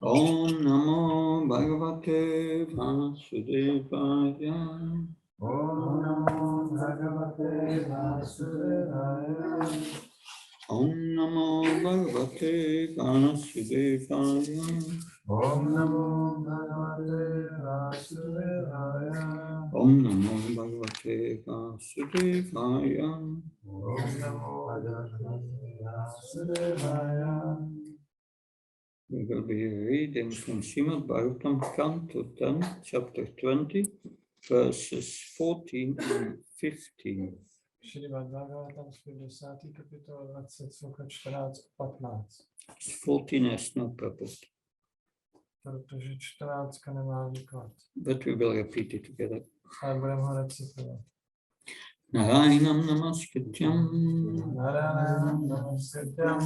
Om Namo Bhagavate Vasudevaya. Om Namo Bhagavate Vasudevaya. Om Namo Bhagavate Vasudevaya. Om Namo Bhagavate Vasudevaya. Om Namo Bhagavate Vasudevaya. Om Namo Bhagavate Vasudevaya. We will be reading from Srimad Bhagavatam, Canto 10, Chapter 20, verses 14 and 15. Šrimad Bhagavatam, 10. kapitola, 20, sloka 14 a 15. 14 has no purpose, Protože 14 nemá výklad. but we will repeat it together. Ale budeme ho recitovat. Narayanam namaskrityam, Naranam namaskatyam,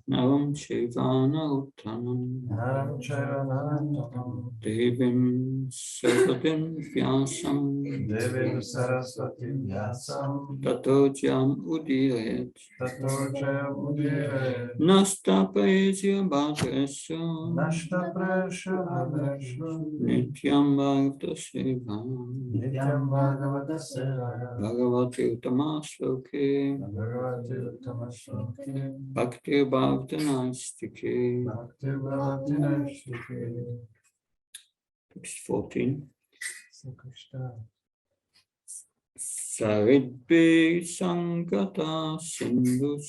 naram shiva narottanam, naram chaiva narantam, devim sarvatim vyasam, devim sarasvatim vyasam, tato jam udirayat, tato jayam udire, nasta praesya bhadresya, nashta prasha adreshu, nityam bhagavata seva, nityam bhagavata sevaya, bhagavati uttamasloke, bhagavati uttamasloke, bhakti bhakti naistike. bhakti bhavati naishike. Text 14. Sloka 14. Saridbhi sangata sindhus,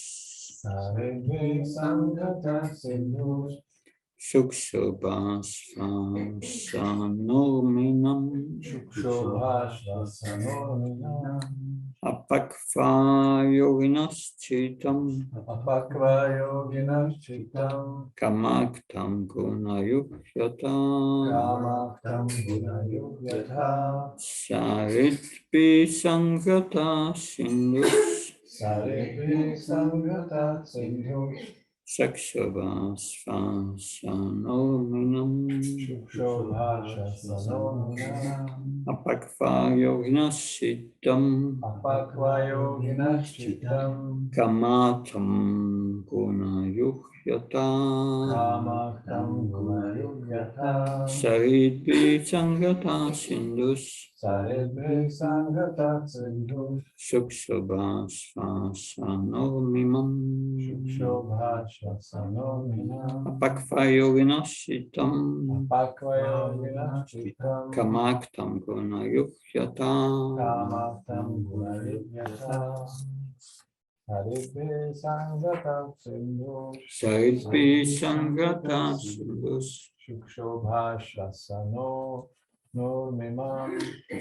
Saridbhi sangata sindhus, shukshobhasvam sanorminam, shukshobhashvasanorminam, apakva yoginas chitam, apakva yoginas chitam, kamaktam gunayukyata, kamaktam gunayugyatha, Saridbhi sangata sindhus, saridbhi sangata sindhus, shukshobhasvam sanorminam, shukshobhashvasanorminam, apakva yoginas chitam, apakva yoginas chitam, kamatam gunayukyata, kamaktam gunayugyatha, saridbhi sangata sindhus, saridbhi sangata sindhus, shukshobhasvam sanorminam, shukshobhashvasanorminam, apakva yoginas chitam, apakva yoginas chitam, kamaktam gunayukyata, kamaktam gunayugyatha, saridbhi sangata sindhus, saridbhi sangata sindhus, shukshobhashvasanorminam,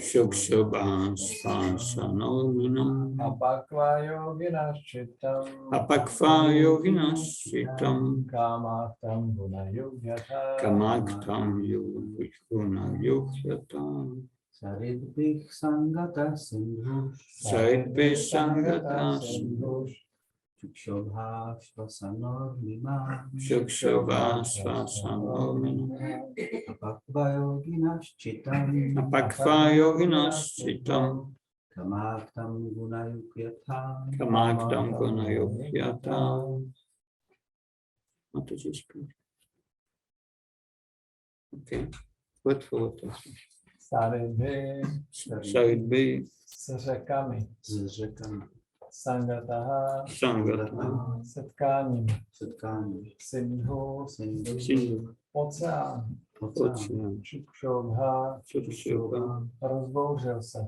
shukshobhasvam sanorminam, apakva yoginas chitam, apakva yoginas chitam, kamaktam gunayugyatha, kamaktam gunayukyata, Saridbhi sangata sindhus, saridbhi sangata sindhus, shukshobhashvasanorminam, shukshobhasvam sanorminam, apakva yoginas chitam, apakva yoginas chitam, kamaktam gunayukyatha, kamaktam gunayukyata. Mataji speak. Okay. Word for word. Saridbhi s řekami, s řekami, sangataha, sangata, setkáním, setkání, sindhu, sindhu, oceán, oceán, shukshobha, shukshobha, rozbouřil se,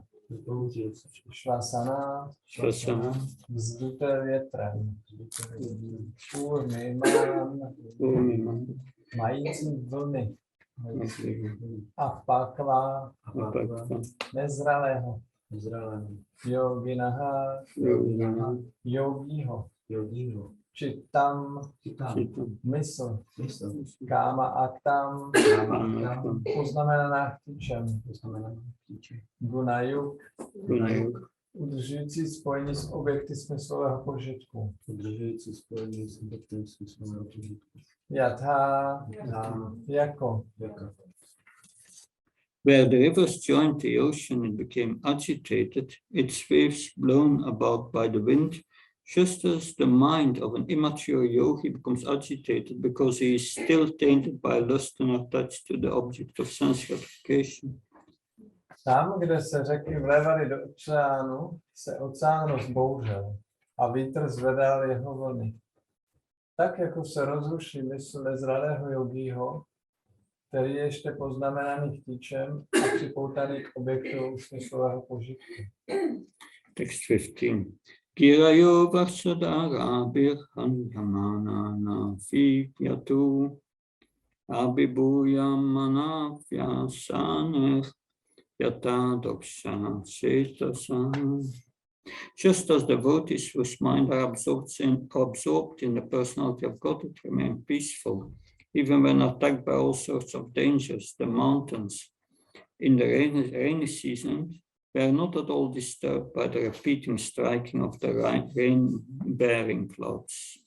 švasana, shvasana, vzduté větrem, urmimán, urmimam, mající vlny, apakva, apakva, nezralého, yoginaha, yoginaha, yogího, yogiho, čittam, citam, mysl, mysl, káma aktam, kamaktam, poznamenaná chtíčem, to znamená píče, gunayuk, gunajuk, udržující spojení s objekty smyslového požitku, udržující spojení s objektem smyslového požitku. yatha, jako, Where the rivers joined the ocean and became agitated, its waves blown about by the wind Just as the mind of an immature yogi becomes agitated because he is still tainted by lust and attached to the object of sense gratification. Tam, kde se řeky vlévaly do oceánu, se oceán rozbouřel a vítr zvedal jeho vlny. Tak jako se rozruší mysl nezralého jogího, který je ještě poznamenaný chtíčem a připoutaný k objektu smyslového požitku. Text 15. Girayo varsadara birhanyamana na fikyatu abibuyamana vyasaner yata doksha cetasa. Just as devotees whose mind are absorbed in the personality of God, it remain peaceful, even when attacked by all sorts of dangers. The mountains in the rainy season were not at all disturbed by the repeating striking of the rain-bearing clouds.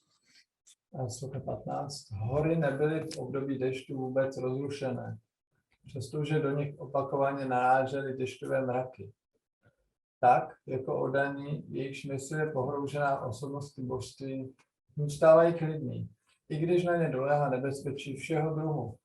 Sloka 15. Hory nebyly v období dešťu vůbec rozrušené, přestože do nich opakovaně narážely dešťové mraky. Tak, jako oddaní, jejichž mysl je pohroužená osobnosti božství, zůstávají klidní, i když na ně doléhá nebezpečí všeho druhu.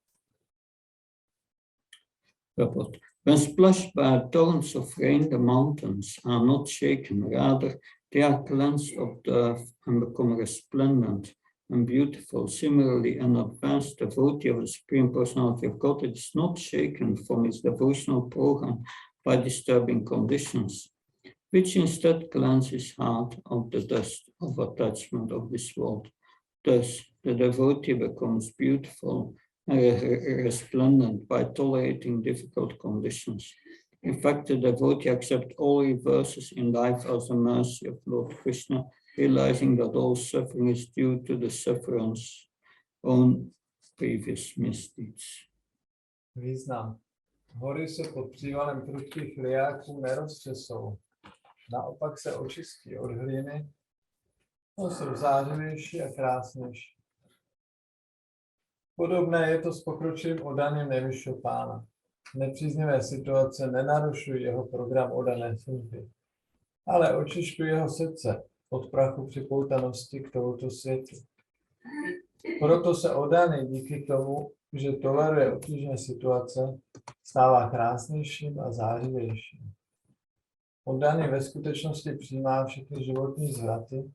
When splashed by torrents of rain, the mountains are not shaken, rather they are cleansed of dirt and become resplendent and beautiful. Similarly, an advanced devotee of the Supreme Personality of God is not shaken from his devotional program by disturbing conditions, which instead cleanse his heart of the dust of attachment of this world. Thus, the devotee becomes beautiful and resplendent by tolerating difficult conditions. In fact, the devotee accepts all reverses in life as a mercy of Lord Krishna, realizing that all suffering is due to the sufferer's own previous misdeeds. Význam. Hory se pod přívalem prudkých liáků neroztřesou. Naopak se očistí od hlíny, jsou zářivější a krásnější. Podobné je to s pokročilým oddaným nejvyššího pána. Nepříznivé situace nenarušují jeho program oddané služby, ale očišťují jeho srdce od prachu připoutanosti k tomuto světu. Proto se oddaný díky tomu, že toleruje obtížné situace, stává krásnějším a zářivějším. Oddaný ve skutečnosti přijímá všechny životní zvraty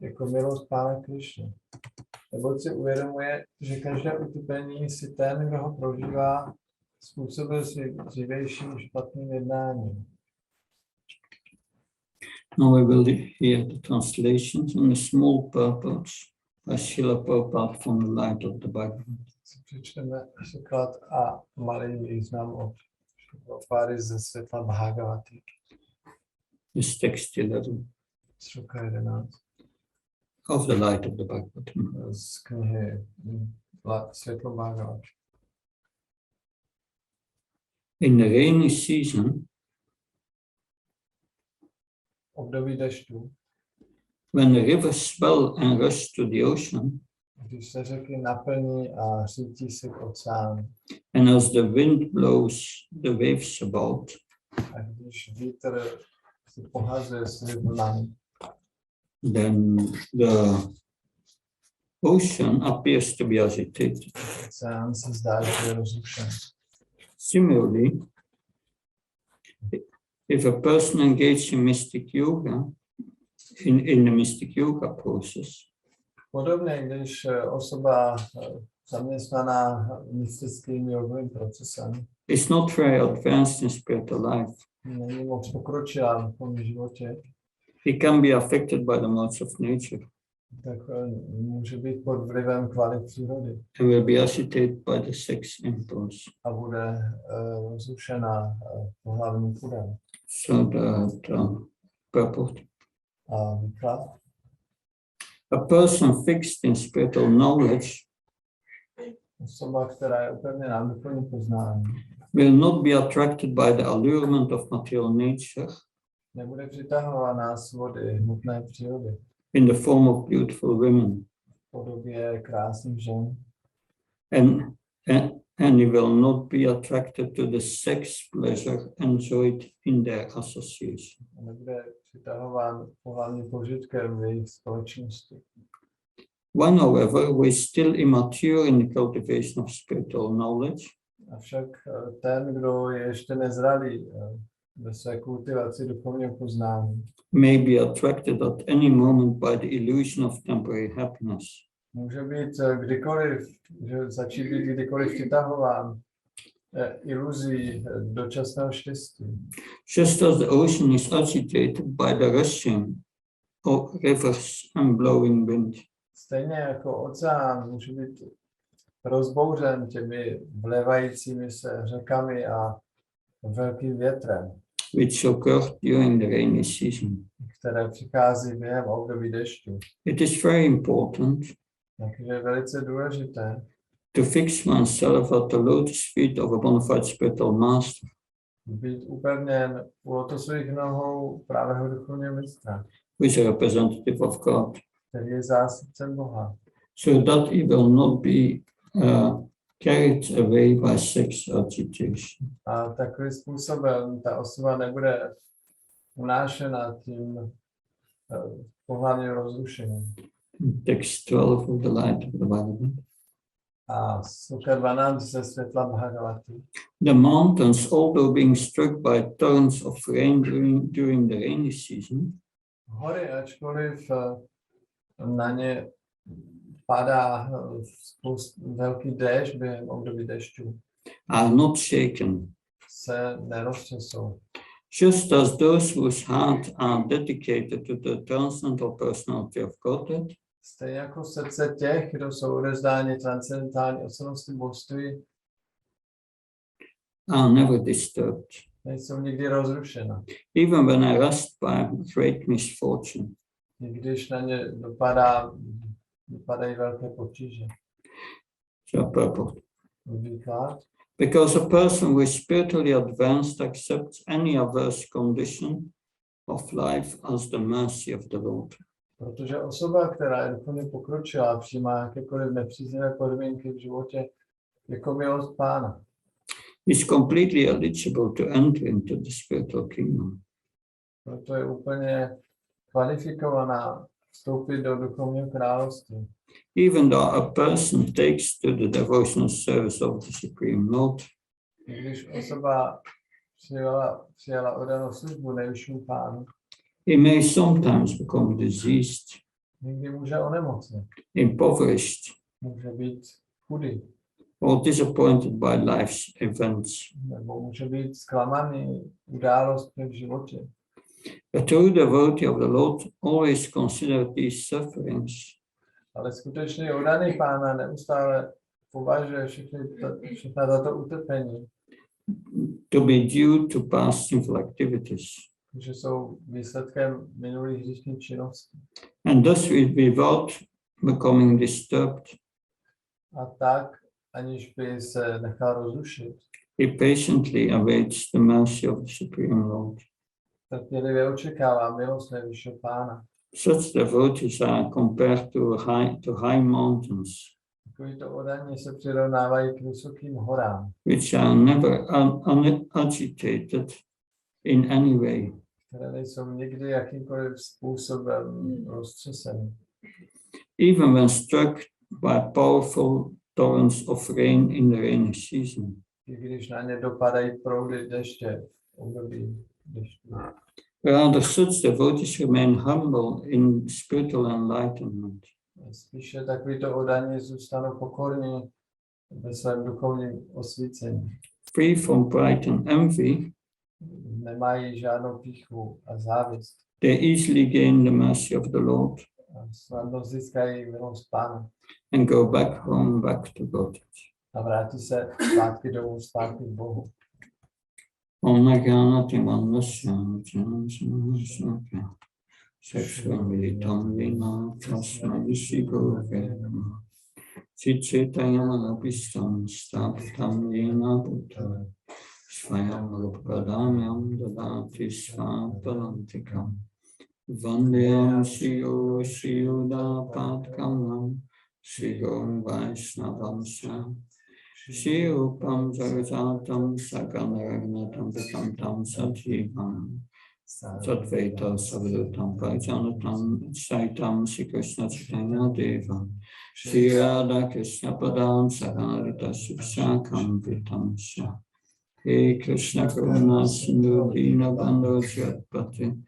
jako milost Pána Krišny. Neboť si uvědomuje, že každé utrpení si ten, kdo ho prožívá, způsobil svým dřívějším špatným jednáním. Now we will hear the translations and the small purports by Srila Prabhupada from the Light of the Bhagavad. Přečteme překlad a malý význam od Prabhupada ze světla Bhagavaty. This text 11 Sloka 11. of the Light of the Bhagavad. Z knihy Světlo Bhagavaty. In the rainy season, Období dešťů, when the rivers swell and rush to the ocean, když se řeky naplní a řítí se k oceánu, and as the wind blows the waves about, a když vítr si pohazuje svými vlnami, then the ocean appears to be agitated. oceán se zdá, že je rozrušen. Similarly, if a person engaged in mystic yoga, in the mystic yoga process, Podobně, když osoba zaměstnaná mystickým jogovým procesem is not very advanced in spiritual life, není moc pokročilá v tom životě, he can be affected by the modes of nature tak může být pod vlivem kvalit přírody and will be agitated by the sex impulse. a bude rozrušená pohlavním pudem. So the purport. A výklad. A person fixed in spiritual knowledge Osoba, která je upevněná v duchovním poznání, will not be attracted by the allurement of material nature nebude přitahovaná svody hmotné přírody in the form of beautiful women v podobě krásných žen and he will not be attracted to the sex pleasure enjoyed in their association. A nebude přitahován pohlavním požitkem v jejich společnosti. One, however, who is still immature in the cultivation of spiritual knowledge, Avšak ten, kdo je ještě nezralý ve své kultivaci duchovního poznání, may be attracted at any moment by the illusion of temporary happiness. může být kdykoliv, že začít být kdykoliv přitahován iluzí dočasného štěstí. Just as the ocean is agitated by the rushing of rivers and blowing wind. Stejně jako oceán může být rozbouřen těmi vlévajícími se řekami a velkým větrem, Which occur during the rainy season. které přichází během období dešťu. It is very important Takže je velice důležité to fix oneself at the lotus feet of a bona fide spiritual master, být upevněn u lotosových nohou právého duchovního mistra, who is a representative of God, který je zástupcem Boha, so that he will not be carried away by sex agitation. a takovým způsobem ta osoba nebude unášena tím pohlavním rozrušením. Text 12 of the Light of the Bible. A Suka 12 ze světla Bhagavati. The mountains, although being struck by torrents of rain during the rainy season, Hory, ačkoliv na ně padá velký déšť během období dešťu, are not shaken. se neroztřesou. Just as those whose hearts are dedicated to the transcendental personality of Godhead Stejně jako srdce těch, kdo jsou odevzdáni transcendentální osobnosti božství, are never disturbed, nejsou nikdy rozrušena. even when harassed by great misfortune. I když na ně dopadají velké potíže. So purport. Výklad. Because a person who is spiritually advanced accepts any adverse condition of life as the mercy of the Lord. Protože osoba, která je duchovně pokročila, přijímá jakékoliv nepříznivé podmínky v životě jako milost Pána. Is completely eligible to enter into the spiritual kingdom. Proto je úplně kvalifikovaná vstoupit do duchovního království. Even though a person takes to the devotional service of the Supreme Lord, Když osoba přijala oddanou službu nejvyššímu Pánu, he may sometimes become diseased, někdy může onemocnit, impoverished, může být chudý, or disappointed by life's events. nebo může být zklamaný událostmi v životě. A true devotee of the Lord always consider these sufferings Ale skutečně oddaný Pána neustále považuje všechna tato utrpení, to be due to past sinful activities, že jsou výsledkem minulých hříšných činností. and thus without becoming disturbed, A tak, aniž by se nechal rozrušit, he patiently awaits the mercy of the Supreme Lord. trpělivě očekává milost nejvyššího Pána. Such devotees are compared to high mountains, Takovýto oddaní se přirovnávají k vysokým horám, which are never agitated in any way, které nejsou nikdy jakýmkoliv způsobem roztřeseny. even when struck by powerful torrents of rain in the rainy season. I když na ně dopadají proudy deště v období dešťů. Rather, such devotees remain humble in spiritual enlightenment, Spíše takovýto oddaní zůstanou pokorní ve svém duchovním osvícení. free from pride and envy. Nemají žádnou pýchu a závist. They easily gain the mercy of the Lord A snadno získají milost Pána and go back home, back to God. a vrátí se zpátky domů, zpátky k Bohu. Om Nagyanati Mandasya Janasya Shashvamritam Vina Tasmai Shigurve Chitayamanapistam Staptam Yena Buddha Svayam Rupadamyam Dadati Svapalantikam Vandeyam Shiyo Shiyuda Padkamam Shigom Vaishnavam Sham Shri Rupam Jagajatam Saganaragnatam Vikantam Satjivam Satveta Savadutam Pajanatam Saitam Shri Krishna Chaitanya Devam Shri Radha Krishna Padam Saganarita Shikshakam Vitam Shah He Krishna Karuna Sindhu Dina Bandhu Jatpati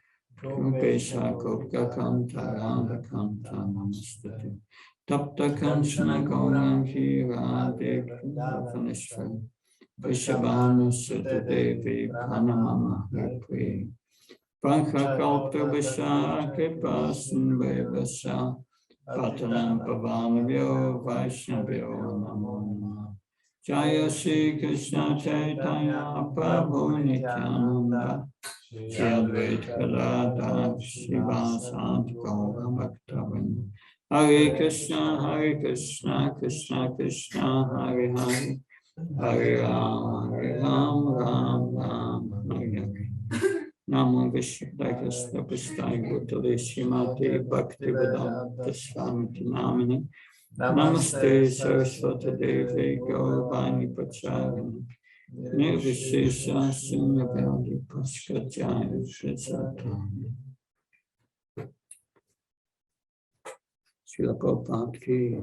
Rupesha Gopka Kanta Radha Kanta Namastate Tapta Kanchana Gaurangi Radhe Kundavaneshwari Vishabhanu Sutta Devi Pranamama Hripriya Panchakalpa Vasha Kripa Sindhuvasha Patanam Pavanavyo Vaishnavyo Namo Namah Jaya Shri Krishna Chaitanya Prabhu Nityananda Shri Advaita Gadadhar Srivasadi Gaura Bhaktavinda Hare Krishna, Krishna Krishna, Hare Hare, Hare Ram, Ram Ram, Hare Hare. Namo Vishnudev Krishna Prasthai Bhutale Srimati Bhaktivedanta Swamiti Namini Namaste Saraswati Devi Gauravani Pacharani Nirvishesha Sunyavadi Paskajaya Srisatani Srila Prabhupada ki.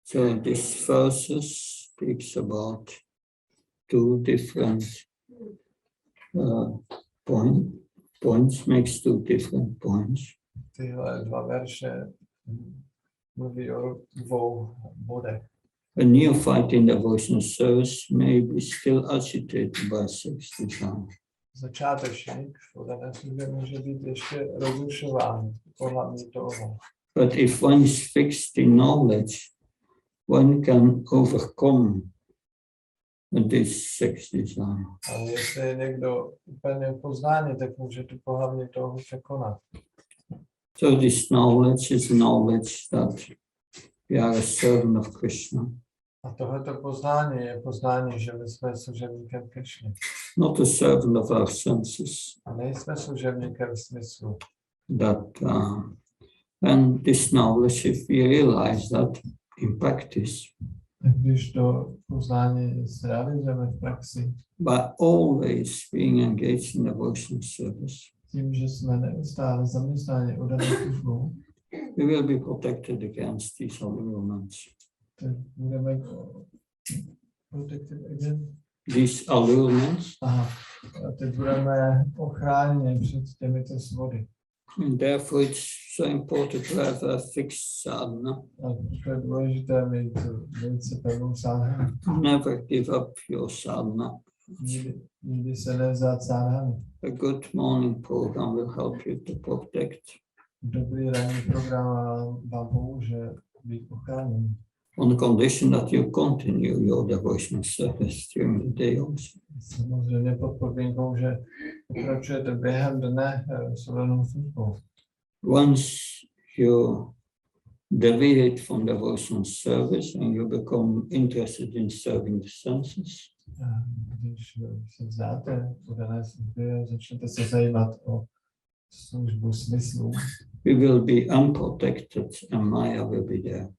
So this verses speaks about two different points, makes two different points. Tyhle dva verše mluví o dvou bodech. A neophyte in devotional service may be still agitated by sex desire. Začátečník v odané službě může být ještě rozrušován pohlavní touhou. But if one is fixed in knowledge, one can overcome this sex desire. Ale jestli je někdo úplně poznání, tak může tu pohlavní touhu překonat. So this knowledge is knowledge that we are a servant of Krishna. A tohleto poznání je poznání, že my jsme služebníkem Krishny. Not a servant of our senses. A nejsme služebníkem smyslu. That and this knowledge, if we realize that in practice, Když to poznání zrealizujeme v praxi, by always being engaged in devotional service, tím, že jsme neustále zaměstnáni odanou službou, we will be protected against these allurements. tak budeme protected again. These allurements, Aha. A teď budeme ochráněni před těmito svody. and therefore it's so important to have a fixed sadhana. A to je důležité mít velice pevnou sadhanu. Never give up your sadhana. Nikdy se nevzát sadhanu. A good morning program will help you to protect. Dobrý ranní program vám pomůže být ochráněn. On the condition that you continue your devotional service during the day also. Samozřejmě pod podmínkou, že pokračujete během dne s odanou službou. Once you deviate from devotional service and you become interested in serving the senses, Když se vzdáte odané službě, začnete se zajímat o službu smyslu, we will be unprotected and Maya will be there.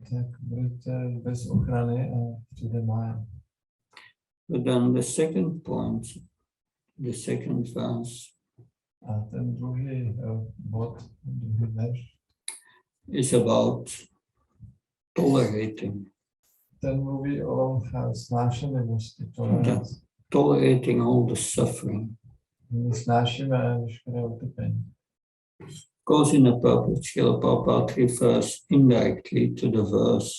tak budete bez ochrany a všude mája. But then the second point, the second verse, A ten druhý bod, druhý verš, is about tolerating. ten mluví o snášenlivosti, Tolerating all the suffering. my snášíme veškeré utrpení. Goes in the purpose, Srila Prabhupada refers indirectly to the verse,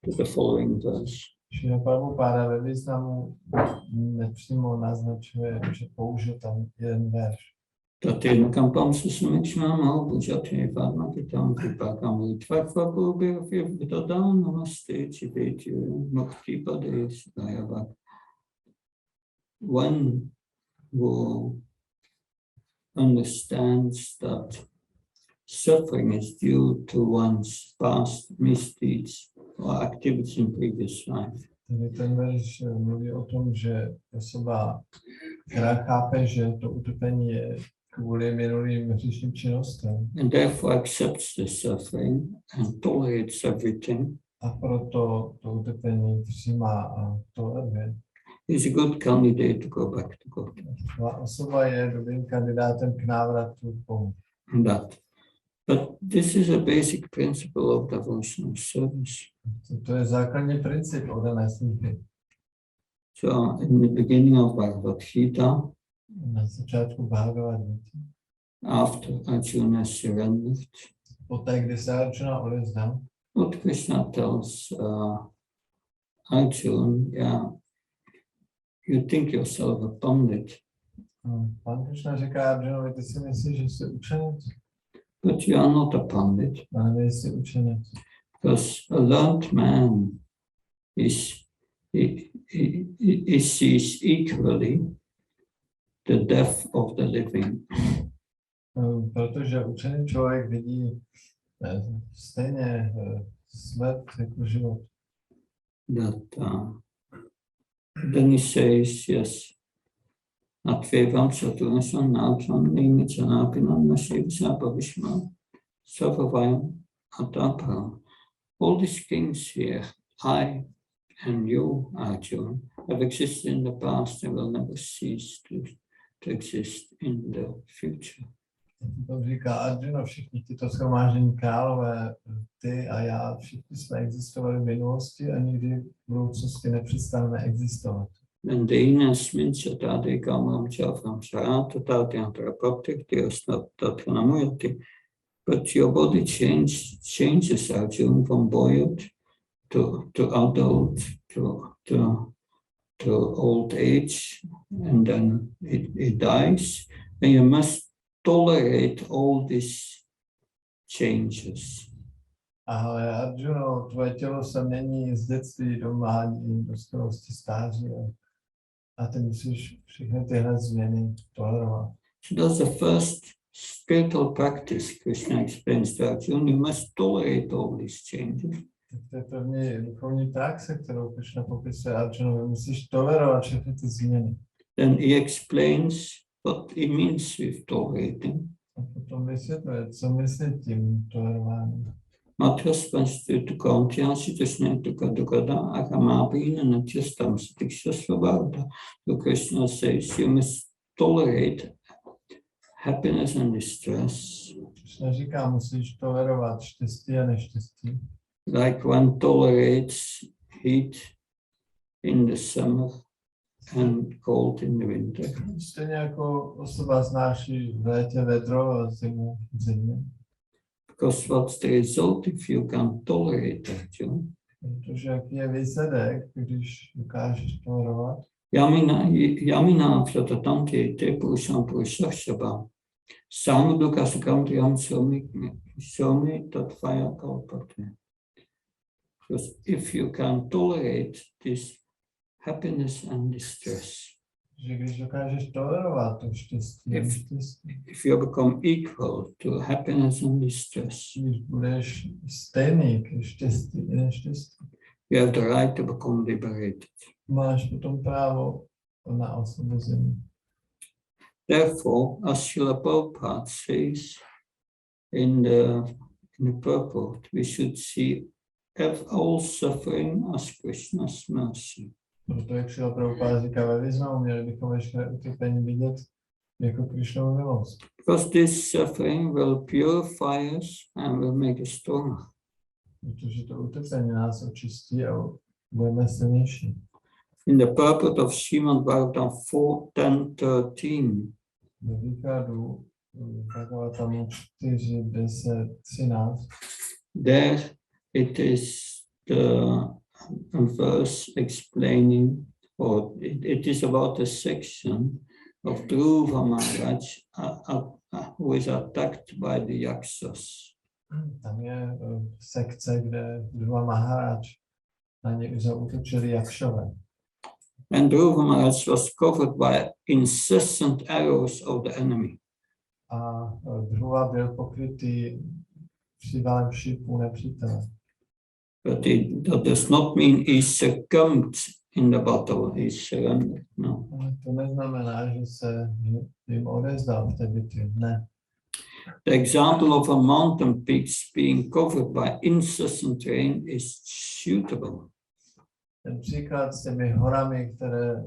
to the following verse. Šrila Prabhupáda ve významu nepřímo naznačuje, že použil tam jeden verš. Tatina kampam susamikshama bhujati varma kitam vipakam vitvakva bhubir vidadam namaste chiveti mukti pade sudayavak. One who understands that suffering is due to one's past misdeeds or activities in previous life. Tedy ten verš mluví o tom, že osoba, která chápe, že to utrpení je kvůli minulým hříšným činnostem, And therefore accepts the suffering and tolerates everything. a proto to utrpení přijímá a toleruje. He's a good candidate to go back to God. Ta osoba je dobrým kandidátem k návratu k Bohu. That. But this is a basic principle of devotional service. To je základní princip oddané služby. So in the beginning of Bhagavad Gita, Na začátku Bhagavad Gita, after Arjuna surrendered, poté, kdy se Arjuna odezdal, what Krishna tells Arjuna, yeah, you think yourself a pandit, Pán Krishna říká Arjunovi, ty si myslíš, že jsi učenec, but you are not a pandit, ale nejsi učenec. because a learned man he sees equally the death of the living. Protože učený člověk vidí stejně smrt jako život. That then he says, yes, Atvevam Saturnasan Natvan Nimicanapinan Nasivsa Bhavishma Savavayam Atapara. All these kings here, I and you, Arjuna, have existed in the past and will never cease to exist in the future. To říká Arjuna, všichni tyto shromáždění králové, ty a já, všichni jsme existovali v minulosti a nikdy v budoucnosti nepřestaneme existovat. Vendinasmin Satade Kamam Chafram Charata Tatyam Prapaptikti Tatvanamuyati. But your body changes, Arjuna, from boyhood to adult to old age, and then it dies, and you must tolerate all these changes. Ale Arjuno, tvoje tělo se mění z dětství do mládí, do starosti, stáří a ty musíš všechny tyhle změny tolerovat. So that's the first spiritual practice Krishna explains to Arjuna. You must tolerate all these changes. To je první duchovní praxe, kterou Krishna popisuje Arjunovi. Musíš tolerovat všechny ty změny. Then he explains what he means with tolerating. A potom vysvětluje, co myslí tím tolerováním. Matraspanstu Kauntyasi Dukada Akamabhina Natyastam Satiksha Svabhavata. So Krishna says you must tolerate happiness and distress. Krishna říká, musíš tolerovat štěstí a neštěstí. Like one tolerates heat in the summer and cold in the winter. Stejně jako osoba znáší v létě vedro a zimu v zimě. Because what's the result if you can tolerate Arjuna? Protože jaký je výsledek, když dokážeš tolerovat? Yamina Flatatanti Te Purusham Purushashaba Samudukha Sukam Triyam Somi Tatvaya Kalpate. Because if you can tolerate this happiness and distress, Že když dokážeš tolerovat to štěstí a neštěstí, if you become equal to happiness and distress, když budeš stejný k štěstí i neštěstí, you have the right to become liberated. máš potom právo na osvobození. Therefore, as Srila Prabhupada says in the purport, we should see all suffering as Krishna's mercy. Proto, jak Srila Prabhupada říká ve významu, měli bychom veškeré utrpení vidět jako Krishnovu milost. Because this suffering will purify us and will make us stronger. Protože to utrpení nás očistí a budeme silnější. In the purport of Srimad Bhagavatam 4.10.13, Ve výkladu Bhagavatamu 4.10.13, there it is a verse explaining, or it is about a section of Dhruva Maharaj who is attacked by the Yakshas. tam je sekce, kde Dhruva Maharaj na něj zaútočili Jakšové. And Dhruva Maharaj was covered by incessant arrows of the enemy. A Dhruva byl pokrytý přívalem šípů nepřítele. But that does not mean he succumbed in the battle, he surrendered. No. Ale to neznamená, že se jim odezdal v té bitvě. Ne. The example of a mountain peaks being covered by incessant rain is suitable. Ten příklad s těmi horami, které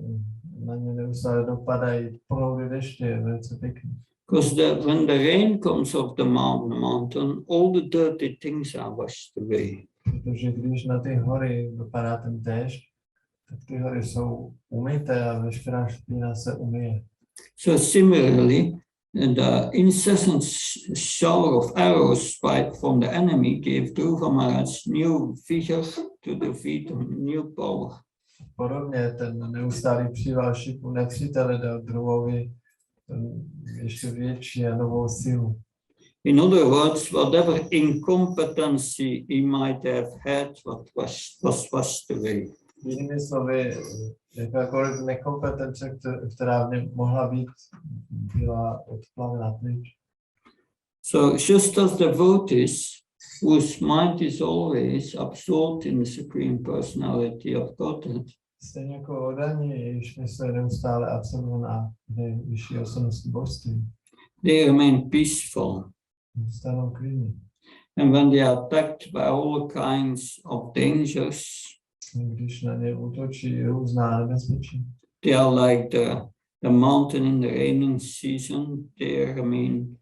na ně neustále dopadají proudy deště, je velice pěkný. Because when the rain comes off the mountain, all the dirty things are washed away. Protože když na ty hory dopadá ten déšť, tak ty hory jsou umyté a veškerá špína se umyje. So similarly, the incessant shower of arrows from the enemy gave Dhruva Maharaj new vigor to defeat new power. Podobně ten neustálý příval šipů nepřítele dal Dhruvovi ještě větší a novou sílu. In other words, whatever incompetency he might have had, was washed away. Jinými slovy, jakákoliv nekompetence, která v něm mohla být, byla odplavena pryč. So just as devotees whose mind is always absorbed in the Supreme Personality of Godhead, Stejně jako oddaní, jejichž mysl je neustále absorbovaná v vyšší osobnosti božství, they remain peaceful. zůstanou klidní. And when they are attacked by all kinds of dangers, Když na ně útočí různá nebezpečí, they are like the mountain in the raining season, they remain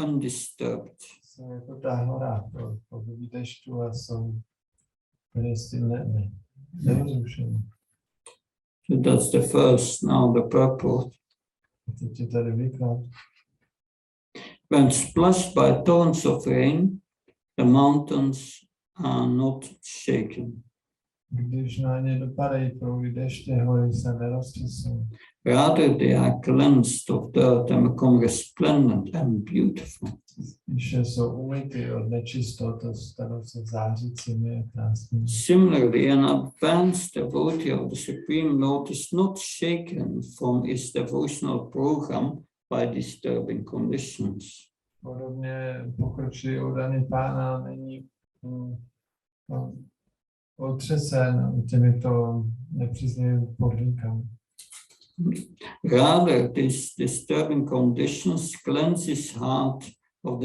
undisturbed. jsou jako ta hora po dešťu a jsou úplně s tím nerozrušení. So that's the first, now the purport. Teď je tady výklad. When splashed by torrents of rain, the mountains are not shaken. Když na ně dopadají proudy deště, hory se neroztřesou. Rather, they are cleansed of dirt and become resplendent and beautiful. Spíše jsou umyty od nečistot a stanou se zářícími a krásnými. Similarly, an advanced devotee of the Supreme Lord is not shaken from his devotional program by disturbing conditions. Podobně pokročilý oddaný pána není otřesen těmito nepříznivými podmínkami. Rather, these disturbing conditions cleanse his heart of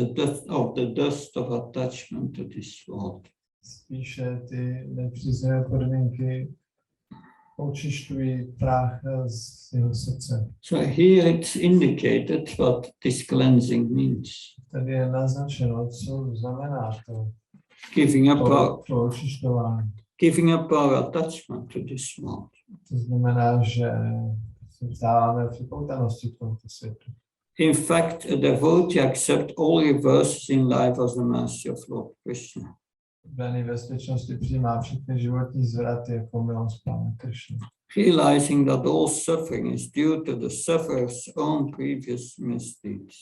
the dust of attachment to this world. Spíše ty nepříznivé podmínky očišťují prach z jeho srdce. So here it's indicated what this cleansing means. Tady je naznačeno, co znamená to očišťování. Giving up our attachment to this world. To znamená, že se vzdáváme připoutanosti k tomuto světu. In fact, a devotee accepts all reverses in life as the mercy of Lord Krishna. Daný ve skutečnosti přijímá všechny životní zvraty jako milost Pána Krishna. Realizing that all suffering is due to the sufferer's own previous misdeeds.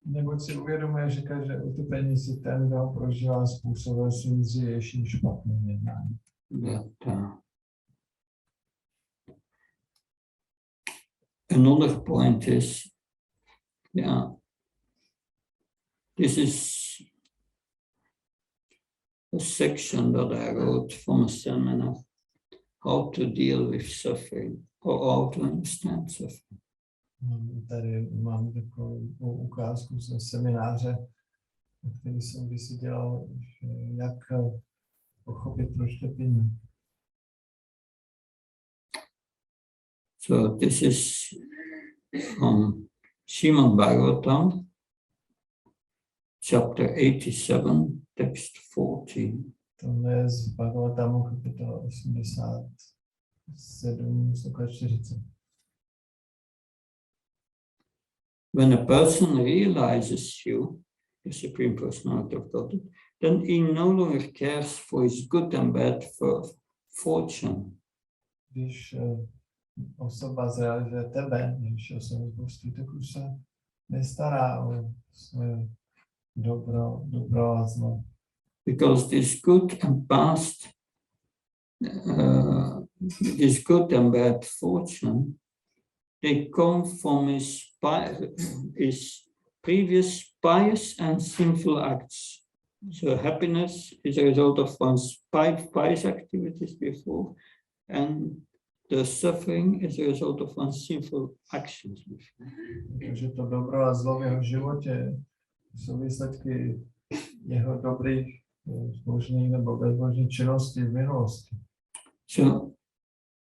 Neboť si uvědomuje, že každé utrpení si ten, kdo ho prožívá, způsobil svým dřívějším špatným jednáním. Another point is, this is a section that I wrote from a seminar, how to deal with suffering or how to understand suffering. Tady mám takovou ukázku ze semináře, který jsem kdysi dělal, jak pochopit proč trpení. So this is from Srimad Bhagavatam, chapter 87, text 14. To je z Bhagavatamu kapitola 87, sloka 40. When a person realizes you, the Supreme Personality of Godhead, then he no longer cares for his good and bad fortune. Když osoba zrealizuje tebe, když osoba božství, tak už se nestará o své dobro a zlo. Because this good and past, this good and bad fortune, they come from his previous pious and sinful acts. So happiness is a result of one's pious activities before, and the suffering is a result of one's sinful actions before. Takže to dobro a zlo v jeho životě jsou výsledky jeho dobrých, možných nebo bezbožných činností v minulosti. So,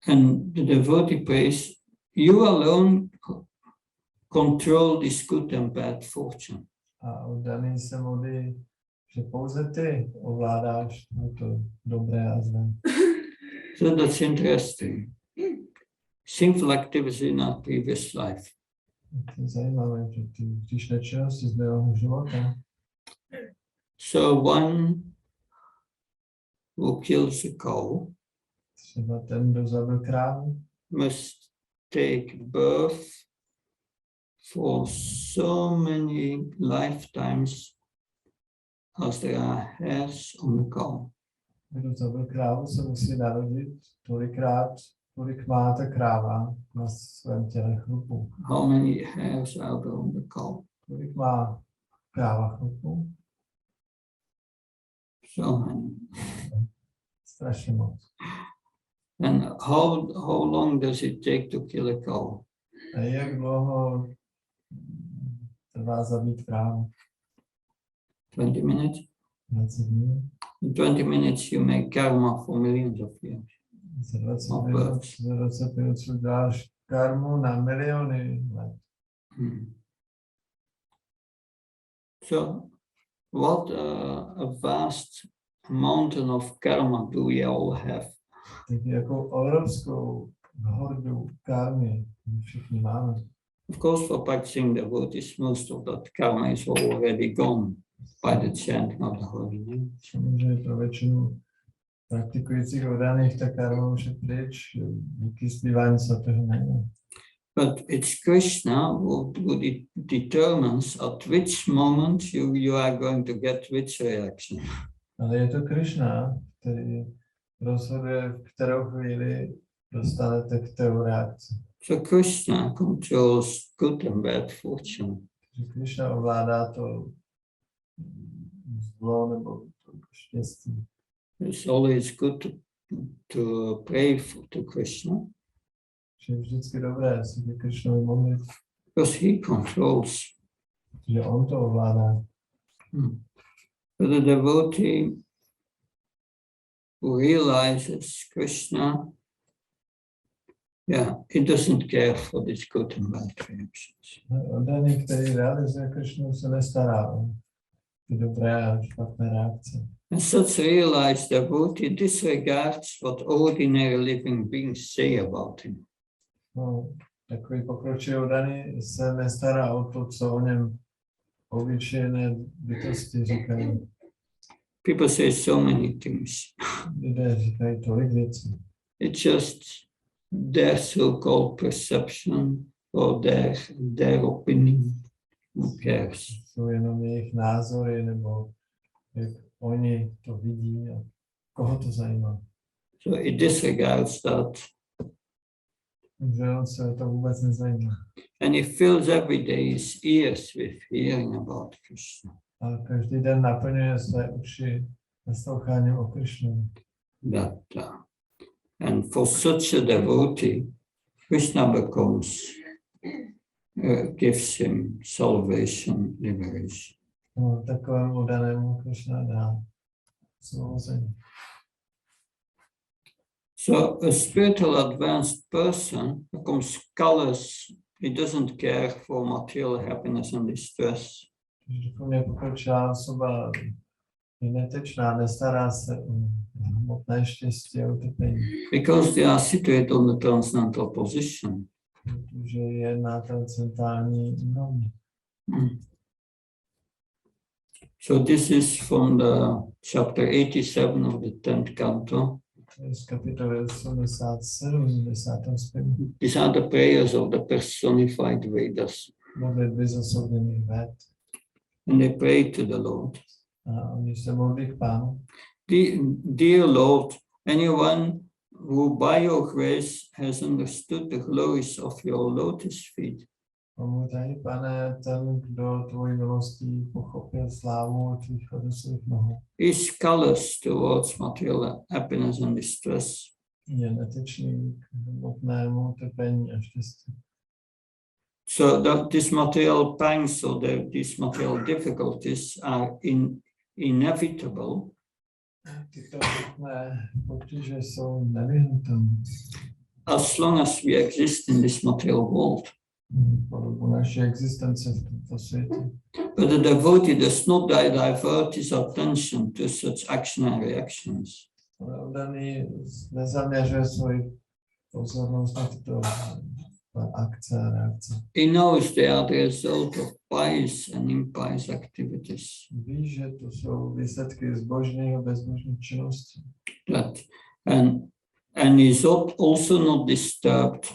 and the devotee prays, you alone control this good and bad fortune. A oddaný se modlí, že pouze ty ovládáš to dobré a zlé. So that's interesting. Sinful activity in our previous life. To je zajímavé, že ty hříšné činnosti z mého života. So one who kills a cow Třeba ten, kdo zabil krávu, must take birth for so many lifetimes as there are hairs on the cow. kdo zabil krávu, se musí narodit tolikrát, kolik má ta kráva na svém těle chlupu. How many hairs are there on the cow? Kolik má kráva chlupu? So many. Strašně moc. And how long does it take to kill a cow? A jak dlouho trvá zabít krávu? 20 minutes? 20 minut. In 20 minutes you make karma for millions of years. Za 20 minut dáš karmu na miliony let. So what a vast mountain of karma do we all have? Tak jakou obrovskou hordu karmy my všichni máme. Of course, for practicing devotees, most of that karma is already gone by the chanting of the holy name. Samozřejmě pro většinu praktikujících oddaných ta karma už je pryč díky zpívání svatého jména. But it's Krishna who determines at which moment you are going to get which reaction. Ale je to Krishna, který rozhoduje, v kterou chvíli dostanete k té reakci. So Krishna controls good and bad fortune. Krishna ovládá to zlo nebo to štěstí. It's always good to pray to Krishna. Je vždycky dobré si ke Krishnovi modlit, Because he controls. že on to ovládá. So the devotee who realizes Krishna, he doesn't care for these good and bad reactions. Oddaný, který realizuje Krishnu, se nestará o ty dobré a špatné reakce. And such realized devotee disregards what ordinary living beings say about him. No, takový pokročilý oddaný se nestará o to, co o něm obyčejné bytosti říkají. People say so many things. Lidé říkají tolik věcí. It's just their so-called perception or their opinion. Who cares? Jsou jenom jejich názory, nebo jak oni to vidí a koho to zajímá. So it disregards that. Takže on se to vůbec nezajímá. And he fills every day his ears with hearing about Krishna. A každý den naplňuje své uši nasloucháním o Krishnu. And for such a devotee, Krishna gives him salvation, liberation. No, takovému oddanému Krishna dá osvobození. So a spiritual advanced person becomes callous. He doesn't care for material happiness and distress. Duchovně pokročilá osoba je netečná, nestará se o hmotné štěstí a utrpení. Because they are situated on the transcendental position. Protože je na transcendentální úrovni. So this is from the chapter 87 of the 10th canto. Z kapitoly 87, 10. zpěvu. These are the prayers of the personified Vedas. Modlitby zosobněných Ved. And they pray to the Lord. A oni se modlí k Pánu. Dear Lord, anyone who by your grace has understood the glories of your lotus feet, Omlutaj, Pane, ten, kdo tvojí milostí pochopil slávu tvých odosových nohou. is callous towards material happiness and distress. Je netečný k hmotnému trpení a štěstí. So these material pangs or these material difficulties are inevitable. Tyto potíže jsou nevyhnutelné. As long as we exist in this material world. Po dobu naší existence v tomto světě. But the devotee does not divert his attention to such action and reactions. Oddaný nezaměřuje svoji pozornost na tyto akce a reakce. He knows they are the result of pious and impious activities. Ví, že to jsou výsledky zbožných a bezbožných činností. And is also not disturbed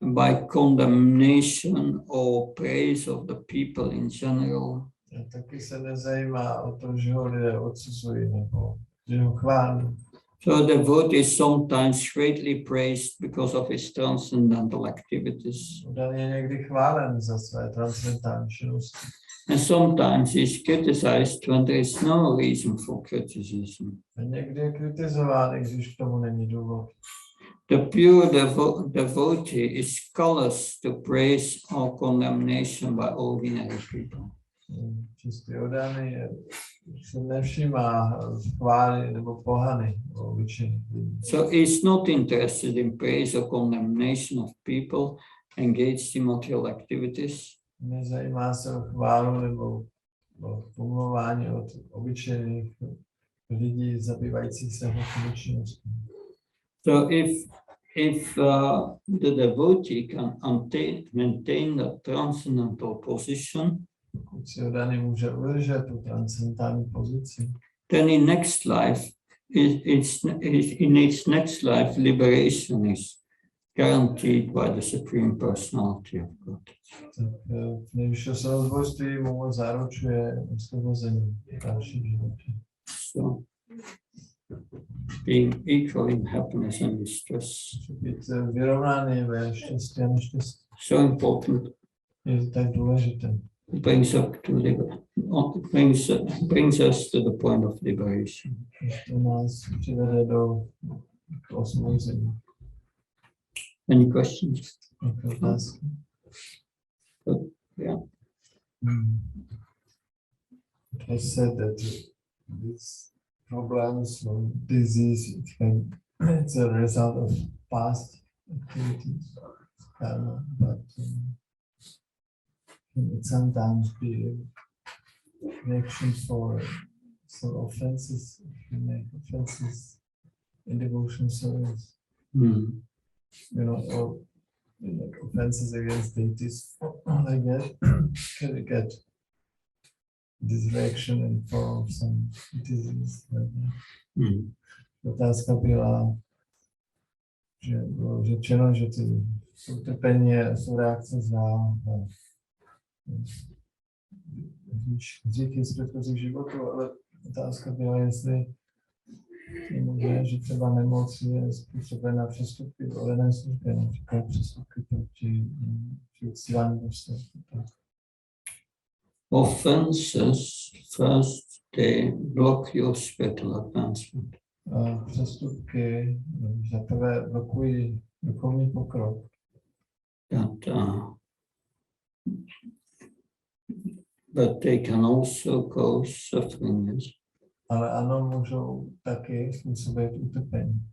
by condemnation or praise of the people in general. A taky se nezajímá o to, že ho lidé odsuzují nebo že ho chválí. So the devotee is sometimes greatly praised because of his transcendental activities. Oddaný je někdy chválen za své transcendentální činnosti. And sometimes he is criticized when there is no reason for criticism. A někdy je kritizován, i když k tomu není důvod. The pure devotee is callous to praise or condemnation by ordinary people. Čistý oddaný se nevšímá chvály nebo pohany obyčejných lidí. So he is not interested in praise or condemnation of people engaged in material activities. Nezajímá se o chválu nebo o pomlouvání od obyčejných lidí zabývajících se hluchými činnostmi. So if the devotee can maintain the transcendental position, Pokud si oddaný může udržet tu transcendentální pozici, then in next life, in its next life, liberation is guaranteed by the Supreme Personality of God. tak nejvyššího svobodství mu zaručuje osvobození v dalším životě. So being equal in happiness and distress. Být vyrovnaný ve štěstí a neštěstí So important. je tak důležité. It brings us to the point of liberation. To nás přivede do osvobození. Any questions? Jaké otázky? Yeah. It was said that these problems or disease, it's a result of past activities, karma, but it sometimes be a connection for some offenses, if you make offenses in devotion service, or like offenses against deities, like that, can you get this reaction in form of some disease like that. Otázka byla, že bylo řečeno, že ty utrpení jsou reakce na hříchy z předchozích životů, ale otázka byla, jestli je možné, že třeba nemoc je způsobena přestupky v olené službě, například přestupky proti uctívání božstev. Offenses, first they block your spiritual advancement. Přestupky za prvé blokují duchovní pokrok. But they can also cause suffering. Ale ano, můžou taky způsobit utrpení.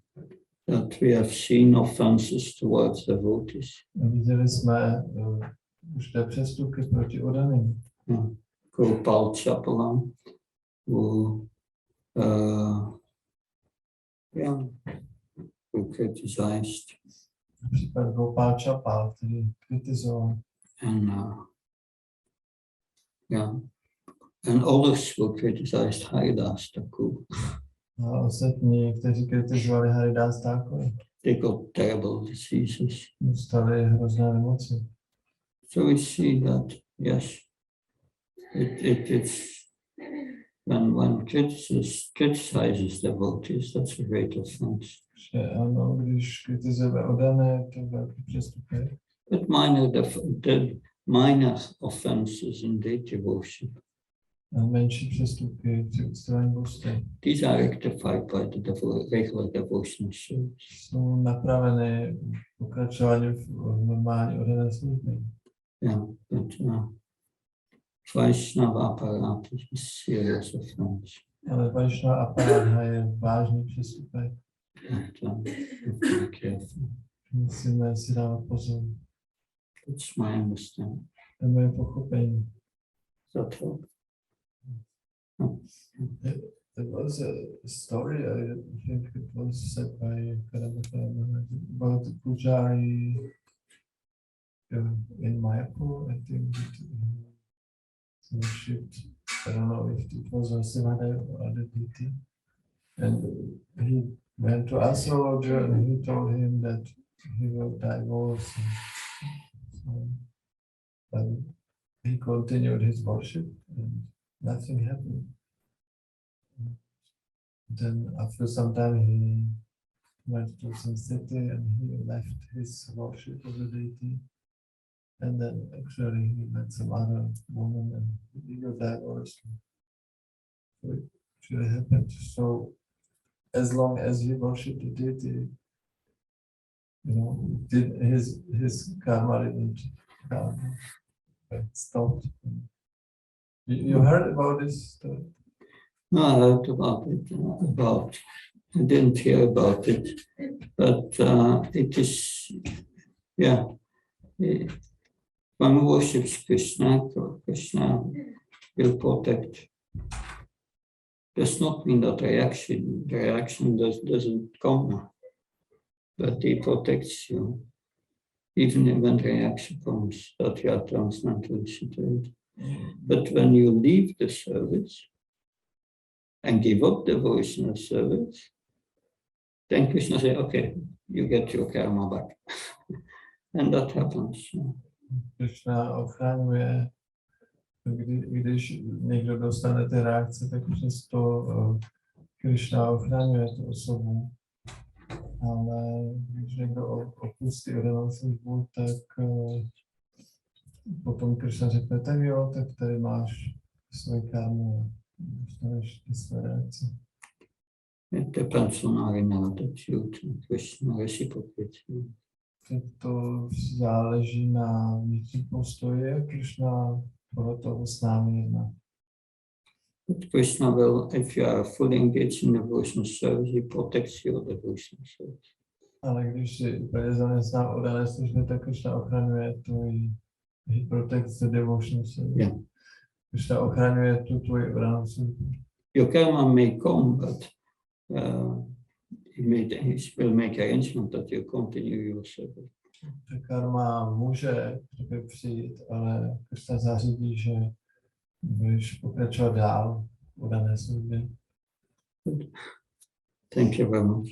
That we have seen offenses towards devotees. Viděli jsme už té přestupky proti oddaným. Gopal Chapalam, who criticized. Například Gopal Chapal, který kritizoval. And others who criticized Haridas Thakur. A ostatní, kteří kritizovali Haridas Thakur, they got terrible diseases. Dostali hrozné nemoci. So we see that, yes, it's when criticizes devotees, that's a great offense. Že ano, když kritizujeme oddané, to je velký přestupek. But minor offenses in deity worship. A menší přestupky při uctívání božstev. These are rectified by the regular devotional service. Jsou napraveny pokračováním v normální oddané službě. Yeah, but Vaishnava aparat is serious offense. Ale Vaishnava aparát je vážný přestupek. And have to be careful. Musíme si dávat pozor. That's my understanding. To je moje pochopení. That help? There was a story, I think it was said by about the Pujari in Mayapur. I think it worshipped, I don't know if it was a Sivadev or other deity. And he went to astrologer and he told him that he will divorce. So, but he continued his worship and nothing happened. Then after some time he went to some city and he left his worship of the deity. And then actually he met some other woman and he got divorced. So it actually happened. So as long as he worshipped the deity, you know, his karma didn't stopped. You heard about this story? No, I heard about it, I didn't hear about it, but it is, yeah, one worships Krishna, Krishna will protect. Does not mean that the reaction doesn't come, but he protects you, even when the reaction comes, that you are transcendentally situated. But when you leave the service and give up devotional service, then Krishna says, okay, you get your karma back. And that happens. Krishna ochraňuje, když někdo dostane ty reakce, tak přesto Krishna ochraňuje tu osobu. Ale když někdo opustí oddanou službu, tak potom Krishna řekne, tak jo, tak tady máš svoji karmu, dostaneš ty své reakce. It depends on our inner attitude and Krishna reciprocity. To záleží na vnitřní postoji a Krishna podle toho s námi jedná. But Krishna will, if you are fully engaged in devotional service, he protects your devotional service. Ale když si úplně zaměstná oddané služby, tak Krishna ochraňuje tvůj, he protects the devotional service. Yeah. Krishna ochraňuje tu tvoji oddanou službu. Your karma may come, but he will make arrangement that you continue your service. Ta karma může přijít, ale Krishna zařídí, že budeš pokračovat dál v oddané službě. Thank you very much.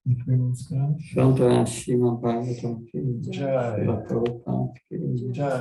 Děkuji moc krát. Shantara Shima Bhagavatam Ki Jai. Shila Prabhupada Ki Jai.